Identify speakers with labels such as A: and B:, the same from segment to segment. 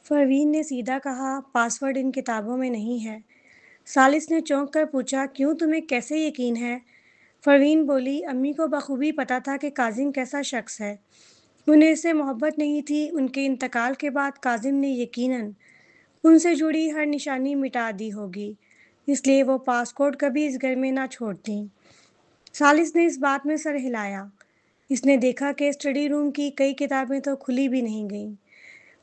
A: फरवीन ने सीधा कहा, पासवर्ड इन किताबों में नहीं है। सालिस ने चौंक कर पूछा, क्यों, तुम्हें कैसे यकीन है? फरवीन बोली, अम्मी को बखूबी पता था कि काजिम कैसा शख्स है। उन्हें इससे मोहब्बत नहीं थी। उनके इंतकाल के बाद काजिम ने यकीनन उनसे जुड़ी हर निशानी मिटा दी होगी, इसलिए वो पासपोर्ट कभी इस घर में ना छोड़ती। सालिस ने इस बात में सर हिलाया। इसने देखा कि स्टडी रूम की कई किताबें तो खुली भी नहीं गईं।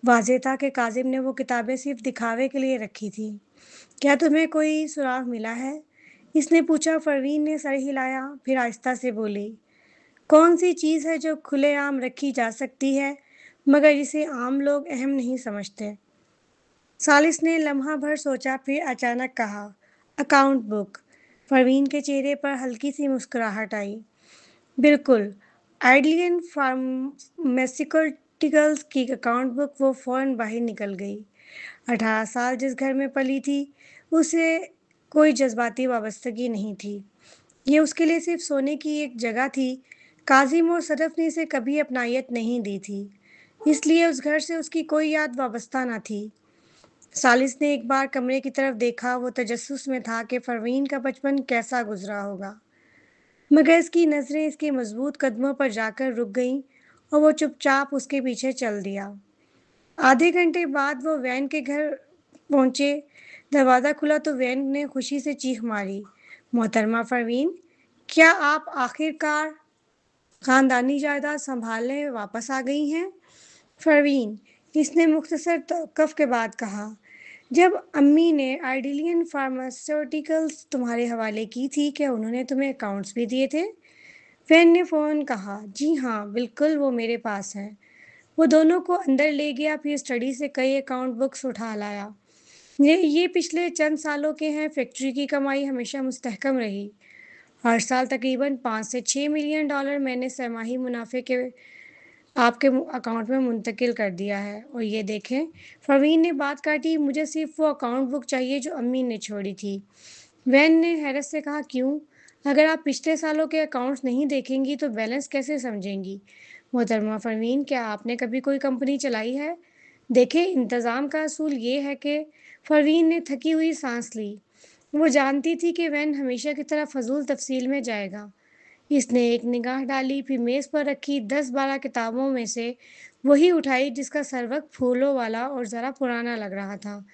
A: वाज़ेह था कि काजिम ने वो किताबें सिर्फ दिखावे के लिए रखी थी। क्या तुम्हें कोई सुराग मिला है? इसने पूछा। फरवीन ने सर हिलाया, फिर आहिस्ता से बोली, कौन सी चीज़ है जो खुलेआम रखी जा सकती है मगर जिसे आम लोग अहम नहीं समझते? सालिस ने लम्हा भर सोचा, फिर अचानक कहा, अकाउंट बुक। फरवीन के चेहरे पर हल्की सी मुस्कुराहट आई। बिल्कुल, आइडियन फार्मास्यूटिकल्स की अकाउंट बुक। वो फ़ौरन बाहर निकल गई। 18 साल जिस घर में पली थी, उसे कोई जज्बाती वाबस्तगी नहीं थी। ये उसके लिए सिर्फ सोने की एक जगह थी। काजिम और सदफ ने इसे कभी अपनायत नहीं दी थी, इसलिए उस घर से उसकी कोई याद वाबस्ता न थी। सालिस ने एक बार कमरे की तरफ देखा। वो तजस्सुस में था कि फरवीन का बचपन कैसा गुजरा होगा, मगर इसकी नज़रें इसके मजबूत कदमों पर जाकर रुक गईं और वो चुपचाप उसके पीछे चल दिया। आधे घंटे बाद वो वैन के घर पहुंचे। दरवाज़ा खुला तो वैन ने खुशी से चीख मारी, मोहतरमा फरवीन, क्या आप आखिरकार खानदानी जायदाद संभालने वापस आ गई हैं? फरवीन, इसने मुख्तसर तवक़्क़ुफ़ के बाद कहा, जब अम्मी ने आइडिलियन फार्मास्यूटिकल्स तुम्हारे हवाले की थी, क्या उन्होंने तुम्हें अकाउंट्स भी दिए थे? वैन ने फ़ौरन कहा, जी हाँ, बिल्कुल, वो मेरे पास हैं। वो दोनों को अंदर ले गया, फिर स्टडी से कई अकाउंट बुक्स उठा लाया। ये पिछले चंद सालों के हैं। फैक्ट्री की कमाई हमेशा मुस्तहकम रही। हर साल तकरीबन 5 से 6 मिलियन डॉलर मैंने सरमाही मुनाफे के आपके अकाउंट में मुंतकिल कर दिया है। और ये देखें, फरवीन ने बात काटी, मुझे सिर्फ वो अकाउंट बुक चाहिए जो अम्मी ने छोड़ी थी। वैन ने हैरत से कहा, क्यों? अगर आप पिछले सालों के अकाउंट्स नहीं देखेंगी तो बैलेंस कैसे समझेंगी? मोहतरमा फरवीन, क्या आपने कभी कोई कंपनी चलाई है? देखें, इंतज़ाम का असूल ये है कि फरवीन ने थकी हुई सांस ली। वो जानती थी कि वैन हमेशा की तरह फजूल तफसील में जाएगा। इसने एक निगाह डाली, फिर मेज़ पर रखी 10-12 किताबों में से वही उठाई जिसका सरवक फूलों वाला और ज़रा पुराना लग रहा था।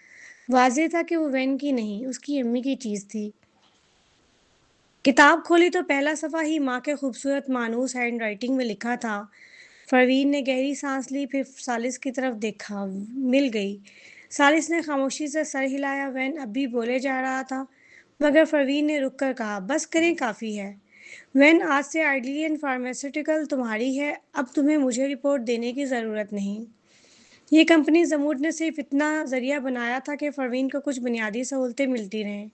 A: वाज़ेह था कि वो वैन की नहीं, उसकी अम्मी की चीज़ थी। किताब खोली तो पहला सफ़ा ही माँ के खूबसूरत मानूस हैंड राइटिंग में लिखा था। फरवीन ने गहरी सांस ली, फिर सालिस की तरफ देखा। मिल गई। सालिस ने खामोशी से सर हिलाया। वैन अब भी बोले जा रहा था, मगर फरवीन ने रुक कर कहा, बस करें, काफ़ी है। वैन, आज से आइडिलियन फार्मास्यूटिकल तुम्हारी है। अब तुम्हें मुझे रिपोर्ट देने की ज़रूरत नहीं। ये कंपनी जमूद ने सिर्फ इतना ज़रिया बनाया था कि फरवीन को कुछ बुनियादी सहूलतें मिलती रहें।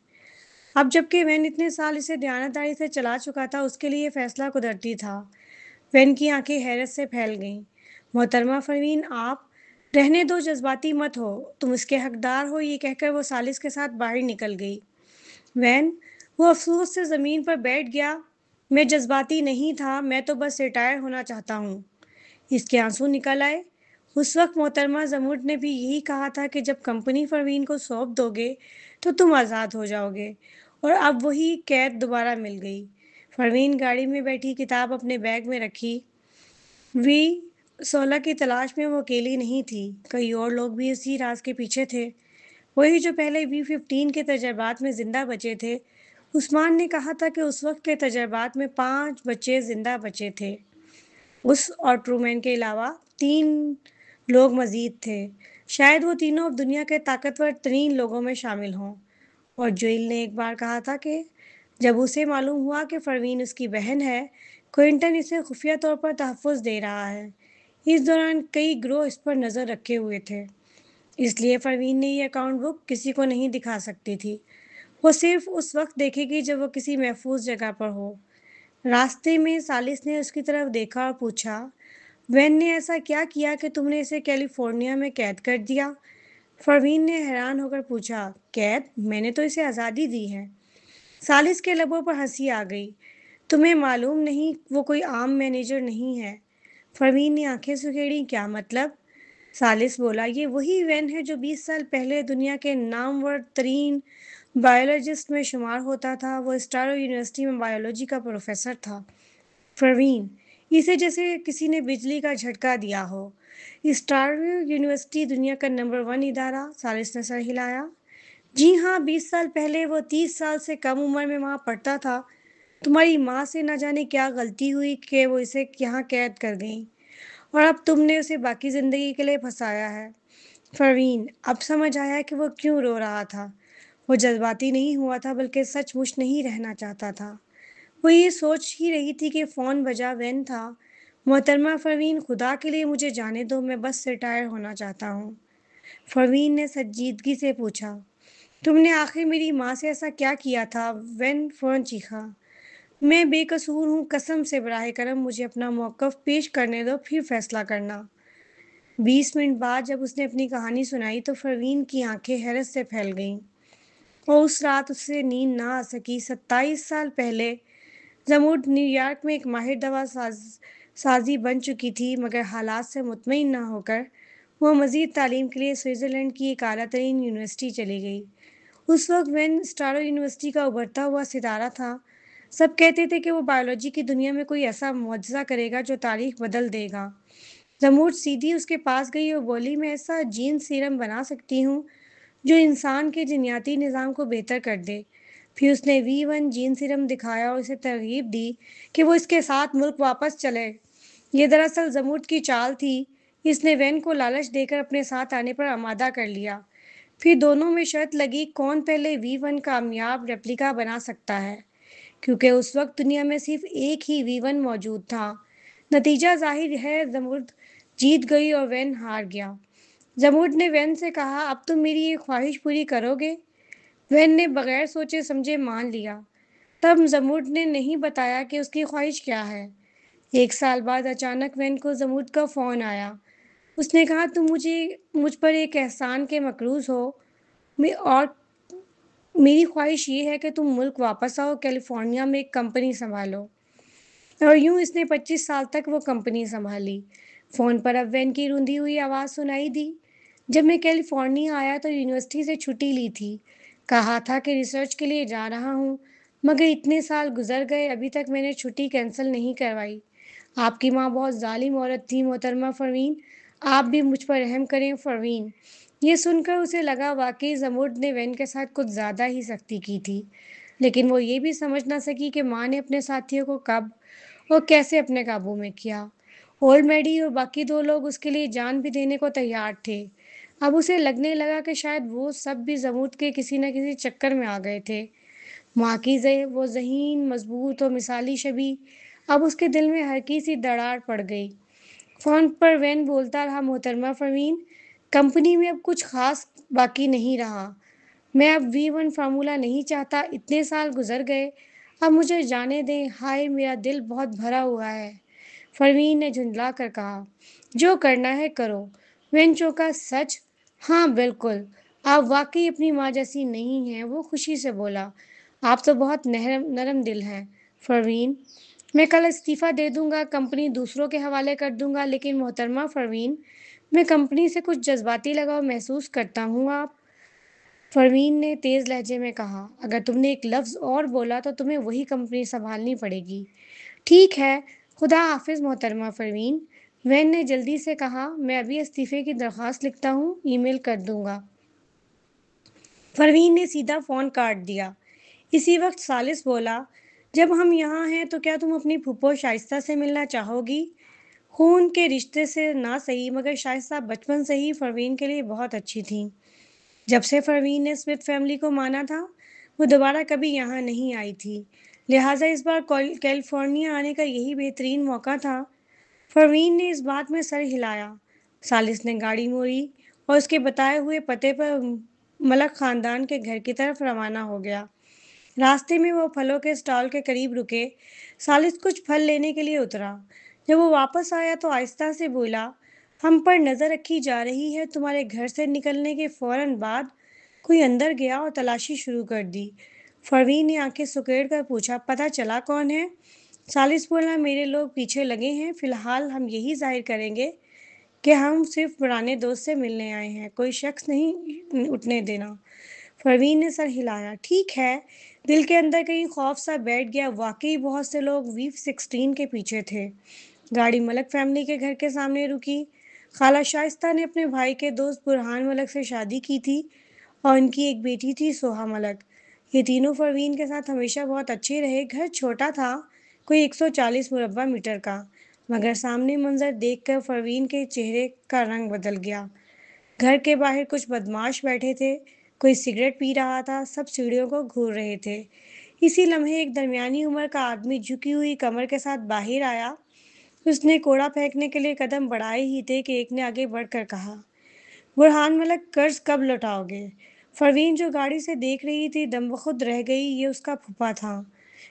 A: अब जबकि वैन इतने साल इसे दयानतदारी से चला चुका था, उसके लिए फैसला कुदरती था। वैन की आंखें हैरत से फैल गईं। मोहतरमा फरवीन, आप रहने दो, जज्बाती मत हो, तुम इसके हकदार हो। ये कहकर वो सालिस के साथ बाहर निकल गई। वैन, वो अफसोस से ज़मीन पर बैठ गया। मैं जज्बाती नहीं था, मैं तो बस रिटायर होना चाहता हूँ। इसके आंसू निकल आए। उस वक्त मोहतरमा जमूद ने भी यही कहा था कि जब कंपनी फरवीन को सौंप दोगे तो तुम आज़ाद हो जाओगे। और अब वही कैद दोबारा मिल गई। फरवीन गाड़ी में बैठी, किताब अपने बैग में रखी। V16 की तलाश में वो अकेली नहीं थी, कई और लोग भी इसी राज के पीछे थे। वही जो पहले V15 के तजर्बात में जिंदा बचे थे। उस्मान ने कहा था कि उस वक्त के तजर्बात में 5 बच्चे जिंदा बचे थे। उस और ट्रूमैन के अलावा 3 लोग मजीद थे। शायद वो तीनों अब दुनिया के ताकतवर तरीन लोगों में शामिल हों। और जोइल ने एक बार कहा था कि जब उसे मालूम हुआ कि फरवीन उसकी बहन है, क्विंटन इसे खुफिया तौर पर तहफ़्फ़ुज़ दे रहा है। इस दौरान कई गिरोह इस पर नज़र रखे हुए थे, इसलिए फरवीन ने ये अकाउंट बुक किसी को नहीं दिखा सकती थी। वो सिर्फ उस वक्त देखेगी जब वो किसी महफूज जगह पर हो। रास्ते में सालिस ने उसकी तरफ देखा और पूछा, वैन ने ऐसा क्या किया कि तुमने इसे कैलिफोर्निया में कैद कर दिया? फरवीन ने हैरान होकर पूछा, कैद? मैंने तो इसे आज़ादी दी है। सालिस के लबों पर हंसी आ गई। तुम्हें मालूम नहीं, वो कोई आम मैनेजर नहीं है। फरवीन ने आंखें सुखेड़ी, क्या मतलब? सालिस बोला, ये वही वैन है जो 20 साल पहले दुनिया के नामवर तरीन बायोलॉजिस्ट में शुमार होता था। वो स्टारो यूनिवर्सिटी में बायोलॉजी का प्रोफेसर था। प्रवीण, इसे जैसे किसी ने बिजली का झटका दिया हो। स्टारो यूनिवर्सिटी दुनिया का नंबर 1 इदारा। सालिस ने सर हिलाया। जी हाँ, 20 साल पहले वो 30 साल से कम उम्र में वहाँ पढ़ता था। तुम्हारी माँ से न जाने क्या गलती हुई कि वो इसे यहाँ कैद कर गई, और अब तुमने उसे बाकी जिंदगी के लिए फंसाया है। परवीन, अब समझ आया कि वो क्यों रो रहा था। वो जज्बाती नहीं हुआ था, बल्कि सचमुच नहीं रहना चाहता था। वो ये सोच ही रही थी कि फ़ोन बजा। वैन था। मोहतरमा परवीन, खुदा के लिए मुझे जाने दो, मैं बस रिटायर होना चाहता हूँ। परवीन ने संजीदगी से पूछा, तुमने आखिर मेरी माँ से ऐसा क्या किया था? वैन फ़ौरन चीखा, मैं बेकसूर हूँ, कसम से बराह करम मुझे अपना मौक़िफ़ पेश करने दो, फिर फैसला करना। 20 मिनट बाद जब उसने अपनी कहानी सुनाई तो परवीन की आंखें हैरत से फैल गईं। और उस रात उससे नींद ना आ सकी। 27 साल पहले जमूड न्यूयॉर्क में एक माहिर दवा साजी बन चुकी थी, मगर हालात से मुतमईन ना होकर वह मज़ीद तालीम के लिए स्विट्ज़रलैंड की एक आला तरीन यूनिवर्सिटी चली गई। उस वक्त वैन स्टारो यूनिवर्सिटी का उभरता हुआ सितारा था। सब कहते थे कि वो बायोलॉजी की दुनिया में कोई ऐसा मुआजिज़ा करेगा जो तारीख बदल देगा। जमूर सीधी उसके पास गई और बोली, मैं ऐसा जीन सीरम बना सकती हूँ जो इंसान के जिन्याती निज़ाम को बेहतर कर दे। फिर उसने V1 जीन सीरम दिखाया और उसे तरगीब दी कि वो इसके साथ मुल्क वापस चले। ये दरअसल जमूर की चाल थी। इसने वैन को लालच देकर अपने साथ आने पर आमादा कर लिया। फिर दोनों में शर्त लगी, कौन पहले V1 कामयाब रेप्लिका बना सकता है, क्योंकि उस वक्त दुनिया में सिर्फ एक ही V1 मौजूद था। नतीजा ज़ाहिर है, जमुर्द जीत गई और वैन हार गया। जमुर्द ने वैन से कहा, अब तुम मेरी ये ख्वाहिश पूरी करोगे? वैन ने बगैर सोचे समझे मान लिया। तब जमुर्द ने नहीं बताया कि उसकी ख्वाहिश क्या है। 1 साल बाद अचानक वैन को जमुर्द का फ़ोन आया। उसने कहा, तुम मुझ पर एक एहसान के मकरूज़ हो, और मेरी ख्वाहिश ये है कि तुम मुल्क वापस आओ, कैलिफोर्निया में एक कंपनी संभालो। और यूं इसने 25 साल तक वो कंपनी संभाली। फ़ोन पर अब वैन की रूंधी हुई आवाज़ सुनाई दी। जब मैं कैलिफोर्निया आया तो यूनिवर्सिटी से छुट्टी ली थी। कहा था कि रिसर्च के लिए जा रहा हूँ, मगर इतने साल गुजर गए, अभी तक मैंने छुट्टी कैंसिल नहीं करवाई। आपकी माँ बहुत जालिम औरत थी मोहतरमा परवीन। आप भी मुझ पर रहम करें परवीन। ये सुनकर उसे लगा वाकई जमुर्द ने वैन के साथ कुछ ज़्यादा ही सख्ती की थी। लेकिन वो ये भी समझ ना सकी कि माँ ने अपने साथियों को कब और कैसे अपने काबू में किया। ओल्ड मैडी और बाकी 2 लोग उसके लिए जान भी देने को तैयार थे। अब उसे लगने लगा कि शायद वो सब भी जमूद के किसी न किसी चक्कर में आ गए थे। माँ की वो ज़हीन, मजबूत और मिसाली छवि अब उसके दिल में हल्की सी दरार पड़ गई। फ़ोन पर वैन बोलता रहा, मोहतरमा परवीन, कंपनी में अब कुछ खास बाकी नहीं रहा। मैं अब V1 फार्मूला नहीं चाहता। इतने साल गुजर गए, अब मुझे जाने दें। हाय, मेरा दिल बहुत भरा हुआ है। परवीन ने झुंझला कर कहा, जो करना है करो। वैन चौंका, सच? हाँ बिल्कुल। आप वाकई अपनी माँ जैसी नहीं हैं। वो खुशी से बोला, आप तो बहुत नरम नरम दिल हैं परवीन। मैं कल इस्तीफ़ा दे दूंगा, कंपनी दूसरों के हवाले कर दूंगा। लेकिन मोहतरमा परवीन, मैं कंपनी से कुछ जज्बाती लगाव महसूस करता हूँ। आप? परवीन ने तेज़ लहजे में कहा, अगर तुमने एक लफ्ज़ और बोला तो तुम्हें वही कंपनी संभालनी पड़ेगी। ठीक है, खुदा हाफिज़ मोहतरमा परवीन। वैन ने जल्दी से कहा, मैं अभी इस्तीफ़े की दरख्वास्त लिखता हूँ, ईमेल कर दूंगा। परवीन ने सीधा फ़ोन काट दिया। इसी वक्त सालिस बोला, जब हम यहाँ हैं तो क्या तुम अपनी फूफो शाइस्ता से मिलना चाहोगी? खून के रिश्ते से ना सही, मगर शाइस्ता बचपन से ही परवीन के लिए बहुत अच्छी थीं। जब से परवीन ने स्मिथ फैमिली को माना था, वो दोबारा कभी यहाँ नहीं आई थी। लिहाजा इस बार कैलिफोर्निया आने का यही बेहतरीन मौका था। परवीन ने इस बात में सर हिलाया। सालिस ने गाड़ी मोड़ी और उसके बताए हुए पते पर मलक खानदान के घर की तरफ रवाना हो गया। रास्ते में वो फलों के स्टॉल के करीब रुके। सालिस कुछ फल लेने के लिए उतरा। जब वो वापस आया तो आहिस्ता से बोला, हम पर नज़र रखी जा रही है। तुम्हारे घर से निकलने के फौरन बाद कोई अंदर गया और तलाशी शुरू कर दी। परवीन ने आंखें सुकेड़ कर पूछा, पता चला कौन है? सालिस बोला, मेरे लोग पीछे लगे हैं। फिलहाल हम यही जाहिर करेंगे کہ ہم صرف پرانے دوست سے ملنے آئے ہیں، کوئی شخص نہیں اٹھنے دینا۔ پروین نے سر ہلایا۔ ٹھیک ہے۔ دل کے اندر کہیں خوف سا بیٹھ گیا، واقعی بہت سے لوگ V16 کے پیچھے تھے۔ گاڑی ملک فیملی کے گھر کے سامنے رکی۔ خالہ شائستہ نے اپنے بھائی کے دوست برہان ملک سے شادی کی تھی اور ان کی ایک بیٹی تھی سوہا ملک۔ یہ تینوں پروین کے ساتھ ہمیشہ بہت اچھے رہے۔ گھر چھوٹا تھا، کوئی 140 مربع میٹر کا، مگر سامنے منظر دیکھ کر پروین کے چہرے کا رنگ بدل گیا۔ گھر کے باہر کچھ بدماش بیٹھے تھے، کوئی سگریٹ پی رہا تھا، سب سیڑھیوں کو گھور رہے تھے۔ اسی لمحے ایک درمیانی عمر کا آدمی جھکی ہوئی کمر کے ساتھ باہر آیا۔ اس نے کوڑا پھینکنے کے لیے قدم بڑھائے ہی تھے کہ ایک نے آگے بڑھ کر کہا، برہان ملک، قرض کب لوٹاؤ گے؟ پروین جو گاڑی سے دیکھ رہی تھی دم بخود رہ گئی۔ یہ اس کا پھوپھا تھا۔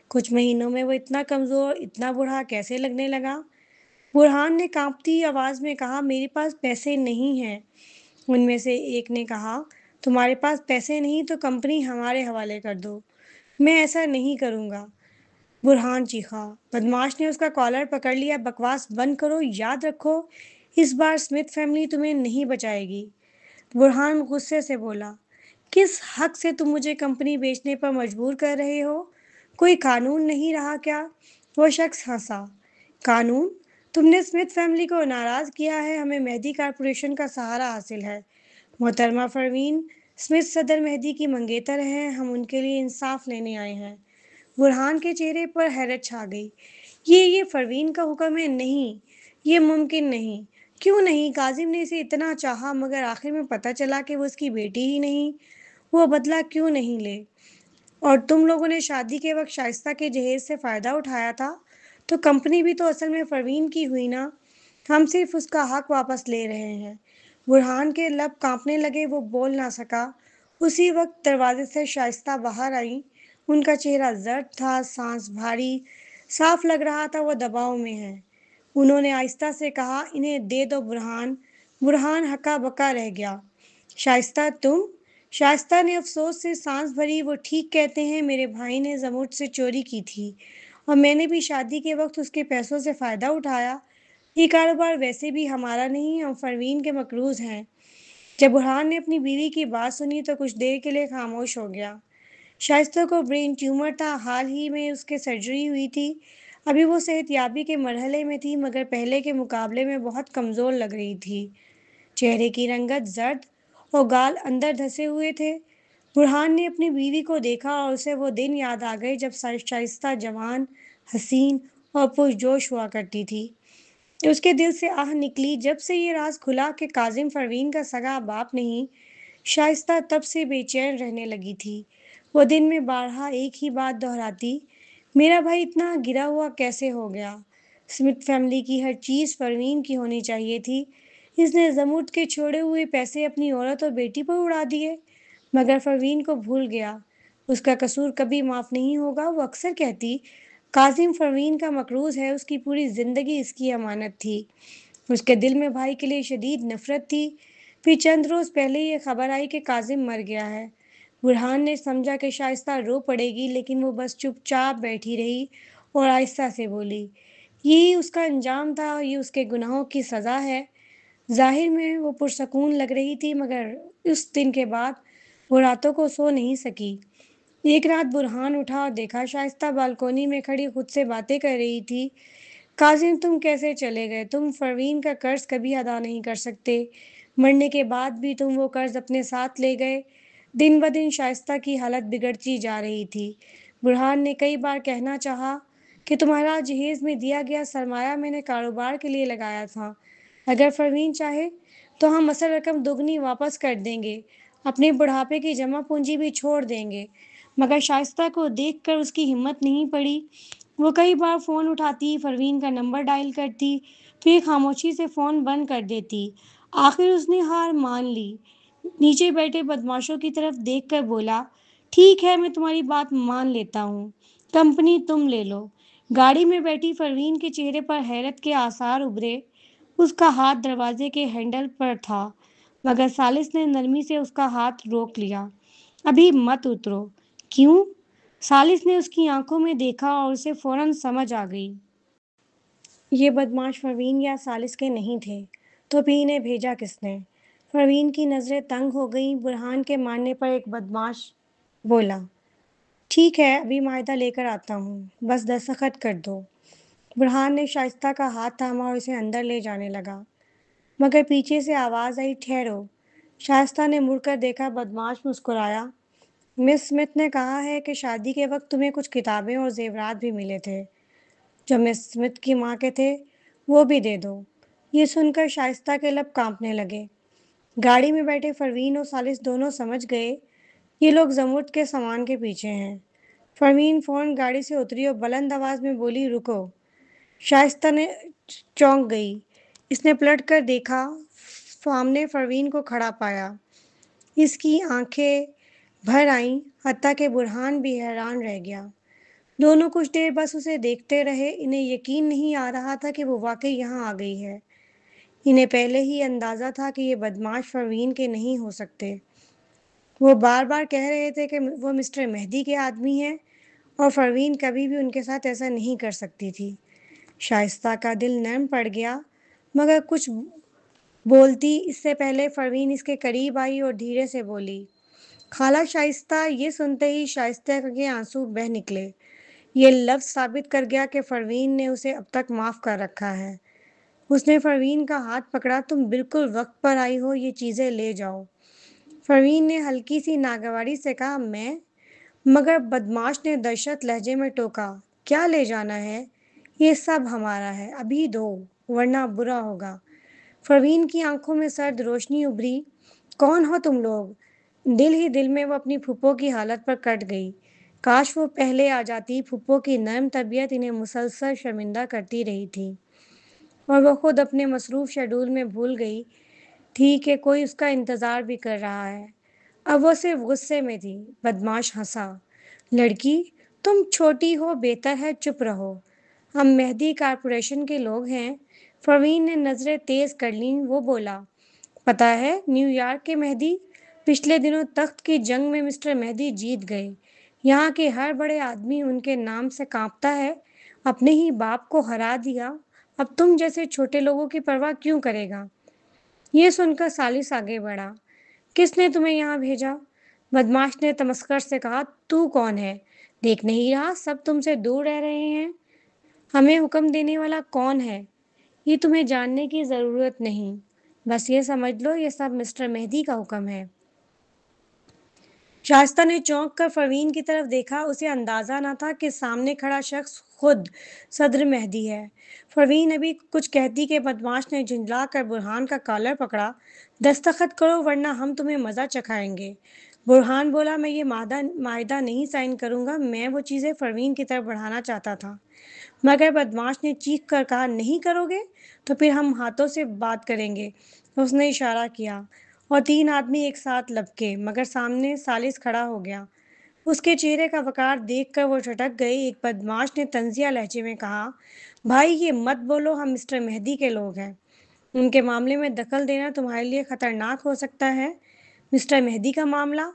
A: کچھ مہینوں میں وہ اتنا کمزور، اتنا بوڑھا کیسے لگنے لگا؟ برہان نے کانپتی آواز میں کہا، میرے پاس پیسے نہیں ہیں۔ ان میں سے ایک نے کہا، تمہارے پاس پیسے نہیں تو کمپنی ہمارے حوالے کر دو۔ میں ایسا نہیں کروں گا، برہان چیخا۔ بدماش نے اس کا کالر پکڑ لیا۔ بکواس بند کرو، یاد رکھو اس بار اسمتھ فیملی تمہیں نہیں بچائے گی۔ برہان غصے سے بولا، کس حق سے تم مجھے کمپنی بیچنے پر مجبور کر رہے ہو؟ کوئی قانون نہیں رہا کیا؟ وہ شخص ہنسا، قانون؟ تم نے اسمتھ فیملی کو ناراض کیا ہے، ہمیں مہدی کارپوریشن کا سہارا حاصل ہے۔ محترمہ پروین، اسمتھ صدر مہدی کی منگیتر ہیں، ہم ان کے لیے انصاف لینے آئے ہیں۔ برہان کے چہرے پر حیرت چھا گئی۔ یہ پروین کا حکم ہے؟ نہیں، یہ ممکن نہیں۔ کیوں نہیں؟ کاظم نے اسے اتنا چاہا مگر آخر میں پتہ چلا کہ وہ اس کی بیٹی ہی نہیں۔ وہ بدلہ کیوں نہیں لے؟ اور تم لوگوں نے شادی کے وقت شائستہ کے جہیز سے فائدہ اٹھایا تھا، تو کمپنی بھی تو اصل میں پروین کی ہوئی نا۔ ہم صرف اس کا حق واپس لے رہے ہیں۔ برہان کے لب کانپنے لگے، وہ بول نہ سکا۔ اسی وقت دروازے سے شائستہ باہر آئیں۔ ان کا چہرہ زرد تھا، سانس بھاری، صاف لگ رہا تھا وہ دباؤ میں ہیں۔ انہوں نے آہستہ سے کہا، انہیں دے دو برہان۔ برہان ہکا بکا رہ گیا۔ شائستہ تم؟ شائستہ نے افسوس سے سانس بھری۔ وہ ٹھیک کہتے ہیں، میرے بھائی نے زمرد سے چوری کی تھی اور میں نے بھی شادی کے وقت اس کے پیسوں سے فائدہ اٹھایا۔ یہ کاروبار ویسے بھی ہمارا نہیں، ہم پروین کے مقروض ہیں۔ جب برہان نے اپنی بیوی کی بات سنی تو کچھ دیر کے لیے خاموش ہو گیا۔ شائستہ کو برین ٹیومر تھا، حال ہی میں اس کے سرجری ہوئی تھی۔ ابھی وہ صحت یابی کے مرحلے میں تھی مگر پہلے کے مقابلے میں بہت کمزور لگ رہی تھی۔ چہرے کی رنگت زرد اور گال اندر دھسے ہوئے تھے۔ برہان نے اپنی بیوی کو دیکھا اور اسے وہ دن یاد آ گئے جب شائستہ جوان، حسین اور پرجوش ہوا کرتی تھی۔ اس کے دل سے آہ نکلی۔ جب سے یہ راز کھلا کہ کاظم پروین کا سگا باپ نہیں، شائستہ تب سے بے چین رہنے لگی تھی۔ وہ دن میں بارہا ایک ہی بات دہراتی، میرا بھائی اتنا گرا ہوا کیسے ہو گیا؟ اسمتھ فیملی کی ہر چیز پروین کی ہونی چاہیے تھی۔ اس نے زمرد کے چھوڑے ہوئے پیسے اپنی عورت اور بیٹی پر اڑا دیے، مگر پروین کو بھول گیا۔ اس کا قصور کبھی معاف نہیں ہوگا۔ وہ اکثر کہتی، کاظم پروین کا مقروض ہے، اس کی پوری زندگی اس کی امانت تھی۔ اس کے دل میں بھائی کے لیے شدید نفرت تھی۔ پھر چند روز پہلے یہ خبر آئی کہ کاظم مر گیا ہے۔ برہان نے سمجھا کہ شائستہ رو پڑے گی، لیکن وہ بس چپ چاپ بیٹھی رہی اور آہستہ سے بولی، یہی اس کا انجام تھا، یہ اس کے گناہوں کی سزا ہے۔ ظاہر میں وہ پرسکون لگ رہی تھی مگر اس دن کے بعد وہ راتوں کو سو نہیں سکی۔ ایک رات برہان اٹھا اور دیکھا شائستہ بالکونی میں کھڑی خود سے باتیں کر رہی تھی۔ کاظم، تم کیسے چلے گئے؟ تم پروین کا قرض کبھی ادا نہیں کر سکتے، مرنے کے بعد بھی تم وہ قرض اپنے ساتھ لے گئے۔ دن بدن شائستہ کی حالت بگڑتی جا رہی تھی۔ برہان نے کئی بار کہنا چاہا کہ تمہارا جہیز میں دیا گیا سرمایہ میں نے کاروبار کے لیے لگایا تھا، اگر پروین چاہے تو ہم اصل رقم دوگنی واپس کر دیں گے، اپنے بڑھاپے کی جمع پونجی بھی چھوڑ دیں گے۔ مگر شائستہ کو دیکھ کر اس کی ہمت نہیں پڑی۔ وہ کئی بار فون اٹھاتی، پروین کا نمبر ڈائل کرتی، پھر خاموشی سے فون بند کر دیتی۔ آخر اس نے ہار مان لی۔ نیچے بیٹھے بدماشوں کی طرف دیکھ کر بولا، ٹھیک ہے، میں تمہاری بات مان لیتا ہوں، کمپنی تم لے لو۔ گاڑی میں بیٹھی پروین کے چہرے پر حیرت کے آثار ابھرے۔ اس کا ہاتھ دروازے کے ہینڈل پر تھا مگر ثالث نے نرمی سے اس کا ہاتھ روک لیا۔ ابھی مت اترو۔ کیوں؟ ثالث نے اس کی آنکھوں میں دیکھا اور اسے فوراً سمجھ آ گئی۔ یہ بدماش پروین یا ثالث کے نہیں تھے۔ तो भी इन्हें भेजा किसने? परवीन की नज़रें तंग हो गईं। बुरहान के मानने पर एक बदमाश बोला, ठीक है, अभी माहिदा लेकर आता हूँ, बस दस्तखत कर दो। बुरहान ने शाइस्ता का हाथ थामा और उसे अंदर ले जाने लगा, मगर पीछे से आवाज़ आई, ठहरो। शाइस्ता ने मुड़कर देखा, बदमाश मुस्कुराया। मिस स्मिथ ने कहा है कि शादी के वक्त तुम्हें कुछ किताबें और जेवरात भी मिले थे, जो मिस स्मिथ की माँ के थे, वो भी दे दो। ये सुनकर शाइस्ता के लब कांपने लगे। गाड़ी में बैठे परवीन और सालिस दोनों समझ गए, ये लोग जमुर्द के सामान के पीछे हैं। परवीन फौरन गाड़ी से उतरी और बुलंद आवाज में बोली, रुको। शाइस्ता ने चौंक गई। इसने पलट कर देखा, सामने परवीन को खड़ा पाया। इसकी आंखें भर आईं, हत्ता कि बुरहान भी हैरान रह गया। दोनों कुछ देर बस उसे देखते रहे। इन्हें यकीन नहीं आ रहा था कि वो वाकई यहाँ आ गई है। इन्हें पहले ही अंदाजा था कि ये बदमाश परवीन के नहीं हो सकते। वो बार बार कह रहे थे कि वो मिस्टर मेहदी के आदमी हैं और परवीन कभी भी उनके साथ ऐसा नहीं कर सकती थी। शाइस्ता का दिल नरम पड़ गया, मगर कुछ बोलती इससे पहले परवीन इसके करीब आई और धीरे से बोली, खाला शाइस्ता। ये सुनते ही शाइस्ता के आंसू बह निकले। ये लफ्ज़ साबित कर गया कि परवीन ने उसे अब तक माफ़ कर रखा है। उसने परवीन का हाथ पकड़ा, तुम बिल्कुल वक्त पर आई हो, ये चीज़ें ले जाओ। परवीन ने हल्की सी नागवारी से कहा, मैं? मगर बदमाश ने दहशत लहजे में टोका, क्या ले जाना है? ये सब हमारा है, अभी दो, वरना बुरा होगा। परवीन की आंखों में सर्द रोशनी उभरी। कौन हो तुम लोग? दिल ही दिल में वो अपनी फूफो की हालत पर कट गई। काश वो पहले आ जाती। फूफो की नर्म तबीयत इन्हें मुसलसल शर्मिंदा करती रही थी और वो खुद अपने मसरूफ़ शेड्यूल में भूल गई थी कि कोई उसका इंतज़ार भी कर रहा है। अब वो सिर्फ गुस्से में थी। बदमाश हंसा, लड़की, तुम छोटी हो, बेहतर है चुप रहो। हम मेहदी कारपोरेशन के लोग हैं। परवीन ने नज़रें तेज कर लीं। वो बोला, पता है, न्यूयॉर्क के मेहदी, पिछले दिनों तख्त की जंग में मिस्टर मेहदी जीत गए। यहाँ के हर बड़े आदमी उनके नाम से कांपता है। अपने ही बाप को हरा दिया, अब तुम जैसे छोटे लोगों की परवाह क्यों करेगा? ये सुनकर सालिस आगे बढ़ा, किसने तुम्हें यहाँ भेजा? बदमाश ने तमस्कर से कहा, तू कौन है? देख नहीं रहा सब तुमसे दूर रह रहे हैं? हमें हुक्म देने वाला कौन है? ये तुम्हें जानने की ज़रूरत नहीं। बस ये समझ लो, ये सब मिस्टर मेहदी का हुक्म है। शाइस्ता ने चौंक कर परवीन की तरफ देखा। उसे अंदाजा न था कि सामने खड़ा शख्स खुद सदर मेहदी है। परवीन अभी कुछ कहती कि बदमाश ने झुंझला कर बुरहान का कॉलर पकड़ा। दस्तखत करो वरना हम तुम्हें मज़ा चखाएंगे। बुरहान बोला, मैं ये माहिदा नहीं साइन करूंगा। मैं वो चीज़ें परवीन की तरफ बढ़ाना चाहता था। मगर बदमाश ने चीख कर कहा, नहीं करोगे तो फिर हम हाथों से बात करेंगे। उसने इशारा किया और तीन आदमी एक साथ लपके, मगर सामने सालिस खड़ा हो गया। उसके चेहरे का वकार देखकर वो झटक गई। एक बदमाश ने तंजिया लहजे में कहा, भाई ये मत बोलो, हम मिस्टर मेहदी के लोग हैं। उनके मामले में दखल देना तुम्हारे लिए खतरनाक हो सकता है। मिस्टर मेहदी का मामला?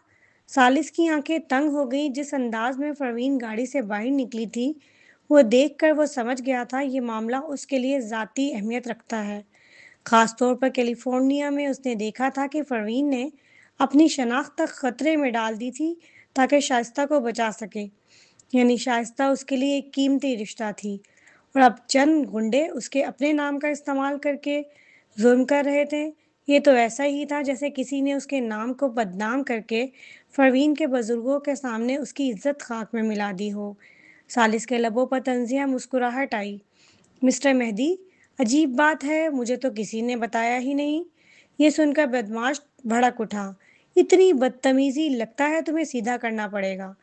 A: सालिस की आंखें तंग हो गईं। जिस अंदाज में परवीन गाड़ी से बाहर निकली थी, वो देखकर वो समझ गया था ये मामला उसके लिए ज़ाती अहमियत रखता है। ख़ास तौर पर कैलिफोर्निया में उसने देखा था कि परवीन ने अपनी शनाख्त तक खतरे में डाल दी थी ताकि शाइस्ता को बचा सके। यानी शाइस्ता उसके लिए एक कीमती रिश्ता थी और अब चंद गुंडे उसके अपने नाम का इस्तेमाल करके जुल्म कर रहे थे। ये तो ऐसा ही था जैसे किसी ने उसके नाम को बदनाम करके परवीन के बुजुर्गों के सामने उसकी इज्जत खाक में मिला दी हो। सालिस के लबों पर तंजिया मुस्कुराहट आई। मिस्टर मेहदी, अजीब बात है, मुझे तो किसी ने बताया ही नहीं। ये सुनकर बदमाश भड़क उठा, इतनी बदतमीजी, लगता है तुम्हें सीधा करना पड़ेगा।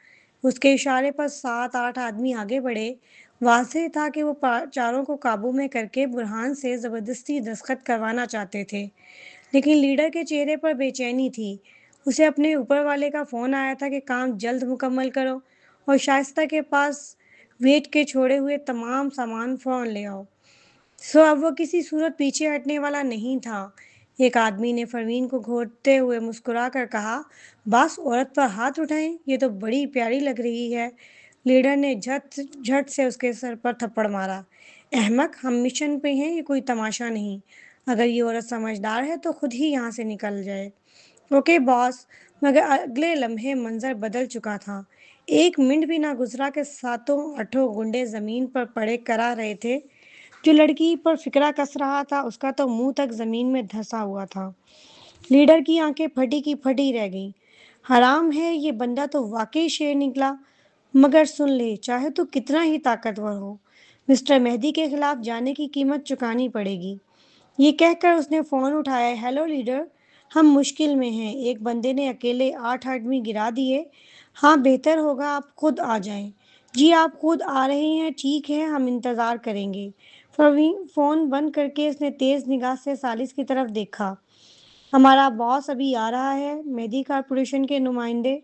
A: उसके इशारे पर 7-8 आदमी आगे बढ़े। वाज़ेह था कि वो चारों को काबू में करके बुरहान से ज़बरदस्ती दस्तखत करवाना चाहते थे। लेकिन लीडर के चेहरे पर बेचैनी थी। उसे अपने ऊपर वाले का फ़ोन आया था कि काम जल्द मुकम्मल करो और शाइस्ता के पास वेट के छोड़े हुए तमाम सामान फ़ौरन ले आओ। अब वो किसी सूरत पीछे हटने वाला नहीं था। एक आदमी ने परवीन को घूरते हुए मुस्कुरा कर कहा, बस औरत पर हाथ उठाएं, ये तो बड़ी प्यारी लग रही है। लीडर ने झट झट से उसके सर पर थप्पड़ मारा। अहमक, हम मिशन पे हैं, ये कोई तमाशा नहीं। اگر یہ عورت سمجھدار ہے تو خود ہی یہاں سے نکل جائے۔ اوکے باس۔ مگر اگلے لمحے منظر بدل چکا تھا۔ 1 منٹ بھی نہ گزرا کہ 7 8 گنڈے زمین پر پڑے کرا رہے تھے۔ جو لڑکی پر فکرہ کس رہا تھا اس کا تو منہ تک زمین میں دھنسا ہوا تھا۔ لیڈر کی آنکھیں پھٹی کی پھٹی رہ گئیں۔ حرام ہے، یہ بندہ تو واقعی شیر نکلا۔ مگر سن لے، چاہے تو کتنا ہی طاقتور ہو، مسٹر مہدی کے خلاف جانے کی قیمت چکانی پڑے گی۔ یہ کہہ کر اس نے فون اٹھایا۔ ہیلو لیڈر، ہم مشکل میں ہیں، ایک بندے نے اکیلے 8 آدمی گرا دیے۔ ہاں بہتر ہوگا آپ خود آ جائیں۔ جی آپ خود آ رہے ہیں، ٹھیک ہے ہم انتظار کریں گے۔ فون بند کر کے اس نے تیز نگاہ سے ثالث کی طرف دیکھا۔ ہمارا باس ابھی آ رہا ہے۔ مہدی کارپوریشن کے نمائندے،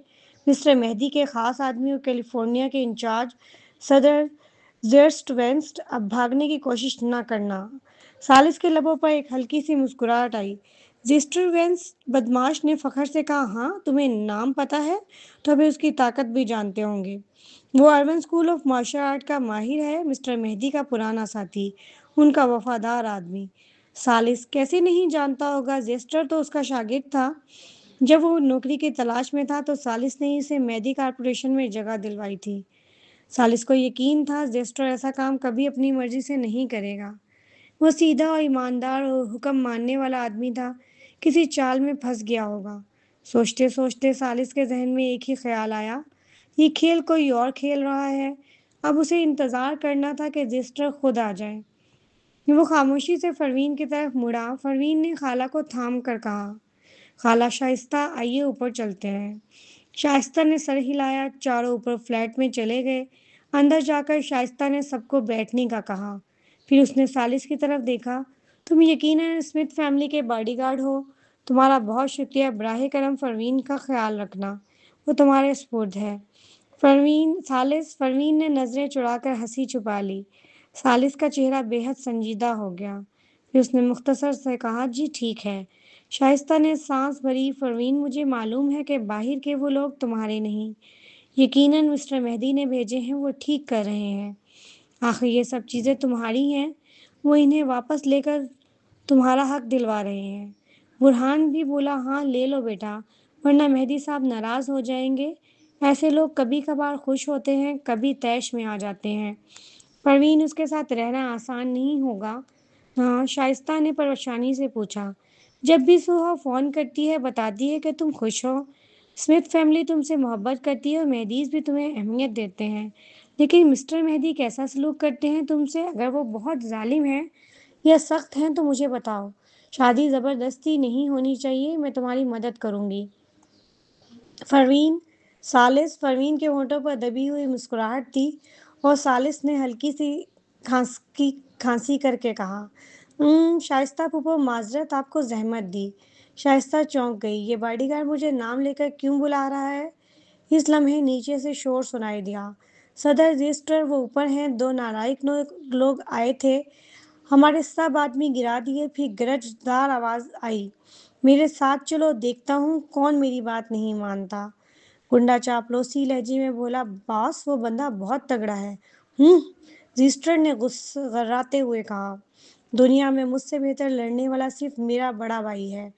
A: مسٹر مہدی کے خاص آدمی اور کیلیفورنیا کے انچارج صدر زیرسٹ وینسٹ، اب بھاگنے کی کوشش نہ کرنا۔ ثالث کے لبوں پر ایک ہلکی سی مسکراہٹ آئی۔ زیسٹر وینسٹ بدماش نے فخر سے کہا، ہاں تمہیں نام پتہ ہے تو ابھی اس کی طاقت بھی جانتے ہوں گے۔ وہ Arun school of martial art کا ماہر ہے، مسٹر مہدی کا پرانا ساتھی، ان کا وفادار آدمی۔ ثالث کیسے نہیں جانتا ہوگا، زیسٹر تو اس کا شاگرد تھا۔ جب وہ نوکری کی تلاش میں تھا تو ثالث نے اسے مہدی کارپوریشن میں جگہ دلوائی تھی۔ ثالث کو یقین تھا زیسٹر ایسا کام کبھی اپنی مرضی سے نہیں کرے گا۔ وہ سیدھا اور ایماندار اور حکم ماننے والا آدمی تھا، کسی چال میں پھنس گیا ہوگا۔ سوچتے سوچتے ثالث کے ذہن میں ایک ہی خیال آیا، یہ کھیل کوئی اور کھیل رہا ہے، اب اسے انتظار کرنا تھا کہ زیسٹر خود آ جائے۔ وہ خاموشی سے پروین کی طرف مڑا۔ پروین نے خالہ کو تھام کر کہا، خالہ شائستہ آئیے اوپر چلتے ہیں۔ شائستہ نے سر ہلایا، چاروں اوپر فلیٹ میں چلے گئے۔ اندر جا کر شائستہ نے سب کو بیٹھنے کا کہا، پھر اس نے ثالث کی طرف دیکھا، تم یقیناً اسمتھ فیملی کے باڈی گارڈ ہو، تمہارا بہت شکریہ، براہ کرم پروین کا خیال رکھنا، وہ تمہارے سپرد ہے۔ پروین نے نظریں چڑھا کر ہنسی چھپا لی۔ ثالث کا چہرہ بے حد سنجیدہ ہو گیا، پھر اس نے مختصر سے کہا، جی ٹھیک ہے۔ شائستہ نے سانس بھری۔ پروین مجھے معلوم ہے کہ باہر کے وہ لوگ تمہارے نہیں، یقیناً مسٹر مہدی نے بھیجے ہیں، وہ ٹھیک کر رہے ہیں۔ آخر یہ سب چیزیں تمہاری ہیں، وہ انہیں واپس لے کر تمہارا حق دلوا رہے ہیں۔ برہان بھی بولا، ہاں لے لو بیٹا، ورنہ مہدی صاحب ناراض ہو جائیں گے، ایسے لوگ کبھی کبھار خوش ہوتے ہیں، کبھی طیش میں آ جاتے ہیں۔ پروین اس کے ساتھ رہنا آسان نہیں ہوگا۔ ہاں، شائستہ نے پریشانی سے پوچھا، جب بھی سوہا فون کرتی ہے بتاتی ہے کہ تم خوش ہو، اسمتھ فیملی تم سے محبت کرتی ہے اور مہدیز بھی تمہیں اہمیت دیتے ہیں، لیکن مسٹر مہدی کیسا سلوک کرتے ہیں تم سے؟ اگر وہ بہت ظالم ہیں یا سخت ہیں تو مجھے بتاؤ، شادی زبردستی نہیں ہونی چاہیے، میں تمہاری مدد کروں گی۔ پروین، ثالث، پروین کے ہونٹوں پر دبی ہوئی مسکراہٹ تھی اور ثالث نے ہلکی سی کھانسی کر کے کہا، شائستہ پھوپھو معذرت، آپ کو زحمت دی۔ شائستہ چونک گئی، یہ باڈی گارڈ مجھے نام لے کر کیوں بلا رہا ہے؟ اس لمحے نیچے سے شور سنائی دیا، صدر زیسٹر، وہ اوپر ہیں، 2 نالائق لوگ آئے تھے، ہمارے سب آدمی گرا دیے۔ پھر گرجدار آواز آئی، میرے ساتھ چلو، دیکھتا ہوں کون میری بات نہیں مانتا۔ گنڈا چاپلوسی لہجے میں بولا، باس وہ بندہ بہت تگڑا ہے۔ زیسٹر نے غراتے ہوئے کہا، دنیا میں مجھ سے بہتر لڑنے والا صرف میرا بڑا بھائی ہے،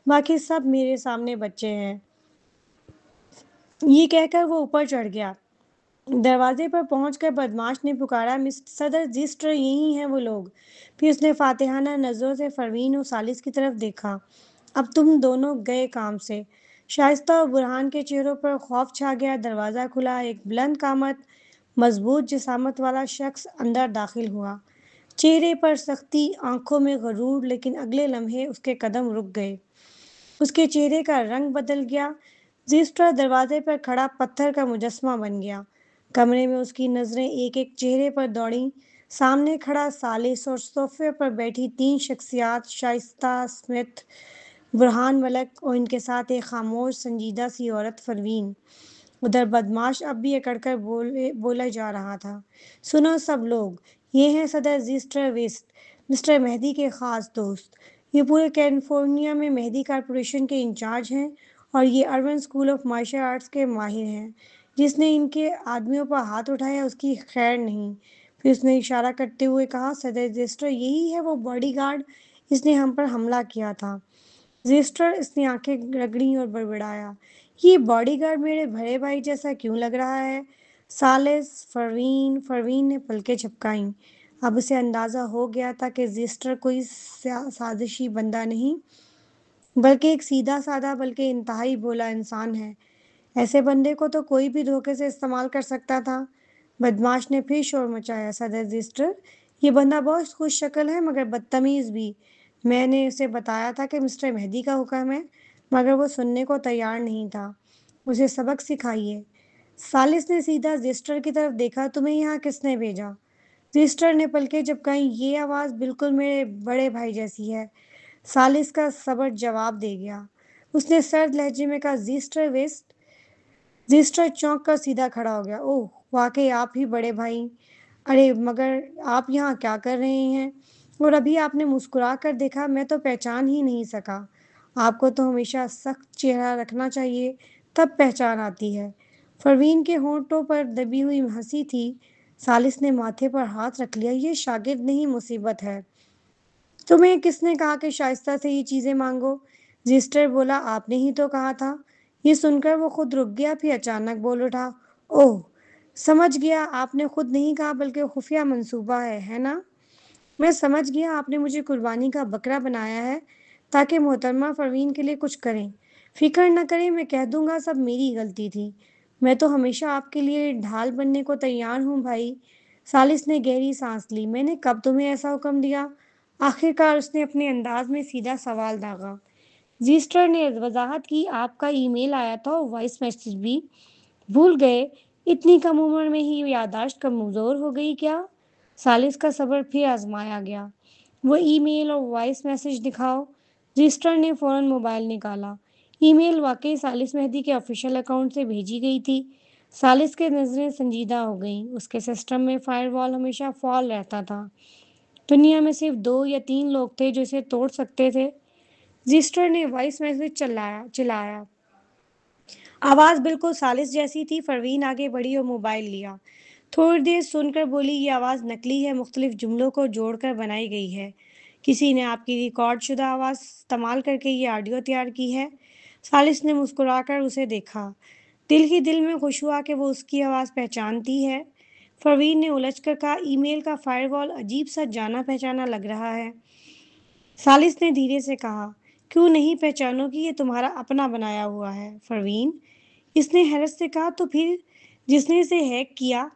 A: باقی سب میرے سامنے بچے ہیں۔ یہ کہہ کر وہ اوپر چڑھ گیا۔ دروازے پر پہنچ کر بدماش نے پکارا، صدر زیسٹر، یہی ہیں وہ لوگ۔ پھر اس نے فاتحانہ نظروں سے پروین اور ثالث کی طرف دیکھا، اب تم دونوں گئے کام سے۔ شائستہ اور برہان کے چہروں پر خوف چھا گیا۔ دروازہ کھلا، ایک بلند قامت، مضبوط جسامت والا شخص اندر داخل ہوا، چہرے پر سختی، آنکھوں میں غرور، لیکن اگلے لمحے اس کے قدم رک گئے، اس کے چہرے کا رنگ بدل گیا۔ زیسٹر دروازے پر کھڑا پتھر کا مجسمہ بن گیا۔ کمرے میں اس کی نظریں ایک ایک چہرے پر دوڑیں، سامنے کھڑا ثالث اور صوفے پر بیٹھی 3 شخصیات، شائستہ، اسمتھ، برہان ملک، اور ان کے ساتھ ایک خاموش سنجیدہ سی عورت، پروین۔ ادھر بدماش اب بھی اکڑ کر بولا جا رہا تھا، سنو سب لوگ، یہ ہیں صدر زیسٹر ویسٹ، مسٹر مہدی کے خاص دوست، یہ پورے کیلیفورنیا میں مہدی کارپوریشن کے انچارج ہیں، اور یہ Arun school of martial arts کے ماہر ہیں، جس نے ان کے آدمیوں پر ہاتھ اٹھایا اس کی خیر نہیں۔ پھر اس نے اشارہ کرتے ہوئے کہا، صدر زیسٹر، یہی ہے وہ باڈی گارڈ، اس نے ہم پر حملہ کیا تھا۔ رجسٹر اس نے آنکھیں رگڑیں اور بڑبڑایا، یہ باڈی گارڈ میرے بڑے بھائی جیسا کیوں لگ رہا ہے؟ سالس، فروین نے پلکیں جھپکائیں۔ اب اسے اندازہ ہو گیا تھا کہ رجسٹر کوئی سازشی بندہ نہیں، بلکہ ایک سیدھا سادہ بلکہ انتہائی بھولا انسان ہے۔ ایسے بندے کو تو کوئی بھی دھوکے سے استعمال کر سکتا تھا۔ بدماش نے پھر شور مچایا، صدر رجسٹر، یہ بندہ بہت خوش شکل ہے مگر بدتمیز بھی۔ میں نے اسے بتایا تھا کہ مسٹر مہدی کا حکم ہے، مگر وہ سننے کو تیار نہیں تھا۔ اسے سبق سکھائیے۔ سالس نے سیدھا رجسٹر کی طرف دیکھا، تمہیں یہاں کس نے بھیجا؟ رجسٹر نے پلکیں جھپکائیں، یہ آواز بالکل میرے بڑے بھائی جیسی ہے۔ سالس کا صبر جواب دے گیا۔ اس نے سرد لہجے میں کہا، رجسٹر ویسٹ۔ رجسٹر چونک کر سیدھا کھڑا ہو گیا۔ اوہ، واقعی آپ ہی بڑے بھائی! ارے مگر آپ یہاں کیا کر رہے ہیں؟ اور ابھی آپ نے مسکرا کر دیکھا، میں تو پہچان ہی نہیں سکا۔ آپ کو تو ہمیشہ سخت چہرہ رکھنا چاہیے، تب پہچان آتی ہے۔ فروین کے ہونٹوں پر دبی ہوئی ہنسی تھی۔ سالس نے ماتھے پر ہاتھ رکھ لیا، یہ شاگرد نہیں مصیبت ہے۔ تمہیں کس نے کہا کہ شائستہ سے یہ چیزیں مانگو؟ رجسٹر بولا، آپ نے ہی تو کہا تھا۔ یہ سن کر وہ خود رک گیا، پھر اچانک بول اٹھا، اوہ، سمجھ گیا، آپ نے خود نہیں کہا بلکہ خفیہ منصوبہ ہے نا؟ میں سمجھ گیا، آپ نے مجھے قربانی کا بکرا بنایا ہے تاکہ محترمہ فروین کے لیے کچھ کریں۔ فکر نہ کریں، میں کہہ دوں گا سب میری غلطی تھی۔ میں تو ہمیشہ آپ کے لیے ڈھال بننے کو تیار ہوں بھائی۔ سالس نے گہری سانس لی، میں نے کب تمہیں ایسا حکم دیا؟ آخرکار اس نے اپنے انداز میں سیدھا سوال داغا۔ رجسٹر نے وضاحت کی، آپ کا ای میل آیا تھا اور وائس میسج بھی۔ بھول گئے؟ اتنی کم عمر میں ہی یادداشت کمزور ہو گئی کیا؟ سالس کا صبر پھر آزمایا گیا۔ وہ ای میل اور وائس میسج دکھاؤ۔ رجسٹر نے فوراً موبائل نکالا۔ ای میل واقعی سالس مہدی کے آفیشیل اکاؤنٹ سے بھیجی گئی تھی۔ سالس کے نظریں سنجیدہ ہو گئیں، اس کے سسٹم میں فائر وال ہمیشہ فعال رہتا تھا۔ دنیا میں صرف 2 یا 3 لوگ تھے جو اسے توڑ سکتے تھے۔ رجسٹر نے وائس میسج چلایا۔ آواز بالکل سالس جیسی تھی۔ فروین آگے بڑھی اور موبائل لیا۔ تھوڑی دیر سن کر بولی، یہ آواز نقلی ہے، مختلف جملوں کو جوڑ کر بنائی گئی ہے۔ کسی نے آپ کی ریکارڈ شدہ آواز استعمال کر کے یہ آڈیو تیار کی ہے۔ سالس نے مسکرا کر اسے دیکھا، دل ہی دل میں خوش ہوا کہ وہ اس کی آواز پہچانتی ہے۔ فروین نے الجھ کر کہا، ای میل کا فائر وال عجیب سا جانا پہچانا لگ رہا ہے۔ سالس نے دھیرے سے کہا، کیوں نہیں پہچانو گی، یہ تمہارا اپنا بنایا ہوا ہے فروین۔ اس نے حیرت سے کہا، تو پھر جس نے اسے ہیک کیا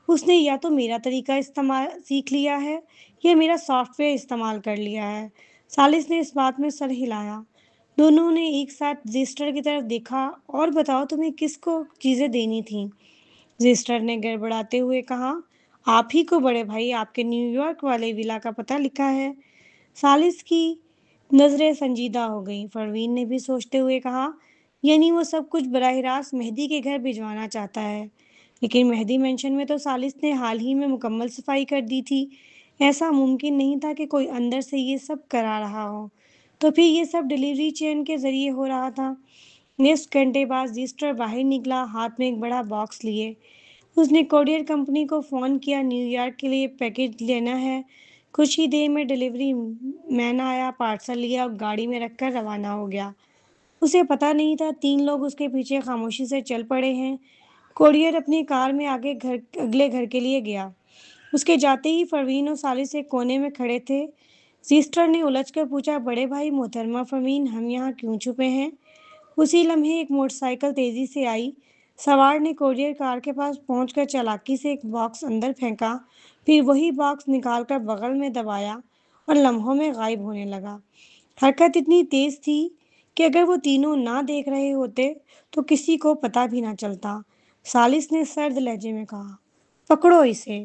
A: اس نے یا تو میرا طریقہ استعمال سیکھ لیا ہے یا میرا سافٹ ویئر استعمال کر لیا ہے۔ سالس نے اس بات میں سر ہلایا۔ دونوں نے ایک ساتھ رجسٹر کی طرف دیکھا۔ اور بتاؤ، تمہیں کس کو چیزیں دینی تھیں؟ رجسٹر نے گڑبڑاتے ہوئے کہا، آپ ہی کو بڑے بھائی، آپ کے نیو یارک والے ولا کا پتہ لکھا ہے۔ سالس کی نظریں سنجیدہ ہو گئیں۔ فروین نے بھی سوچتے ہوئے کہا، یعنی وہ سب کچھ براہ راست مہدی کے گھر بھجوانا چاہتا ہے۔ لیکن مہدی مینشن میں تو سالس نے حال ہی میں مکمل صفائی کر دی تھی، ایسا ممکن نہیں تھا کہ کوئی اندر سے یہ سب کرا رہا ہو۔ تو پھر یہ سب ڈیلیوری چین کے ذریعے ہو رہا تھا۔ نصف گھنٹے بعد رجسٹر باہر نکلا، ہاتھ میں ایک بڑا باکس لیے۔ اس نے کوریئر کمپنی کو فون کیا، نیو یارک کے لیے پیکج لینا ہے۔ کچھ ہی دیر میں ڈیلیوری مین آیا، پارسل لیا اور گاڑی میں رکھ کر روانہ ہو گیا۔ اسے پتہ نہیں تھا 3 لوگ اس کے پیچھے خاموشی سے چل پڑے ہیں۔ کوریئر اپنی کار میں اگلے گھر کے لیے گیا۔ اس کے جاتے ہی فروین اور سالس ایک کونے میں کھڑے تھے۔ رجسٹر نے الجھ کر پوچھا، بڑے بھائی، محترمہ فروین، ہم یہاں کیوں چھپے ہیں؟ اسی لمحے ایک موٹر سائیکل تیزی سے آئی۔ سوار نے کوریئر کار کے پاس پہنچ کر چالاکی سے ایک باکس اندر پھینکا، پھر وہی باکس نکال کر بغل میں دبایا اور لمحوں میں غائب ہونے لگا۔ حرکت اتنی تیز تھی کہ اگر وہ تینوں نہ دیکھ رہے ہوتے تو کسی کو پتہ بھی نہ چلتا۔ سالس نے سرد لہجے میں کہا، پکڑو اسے۔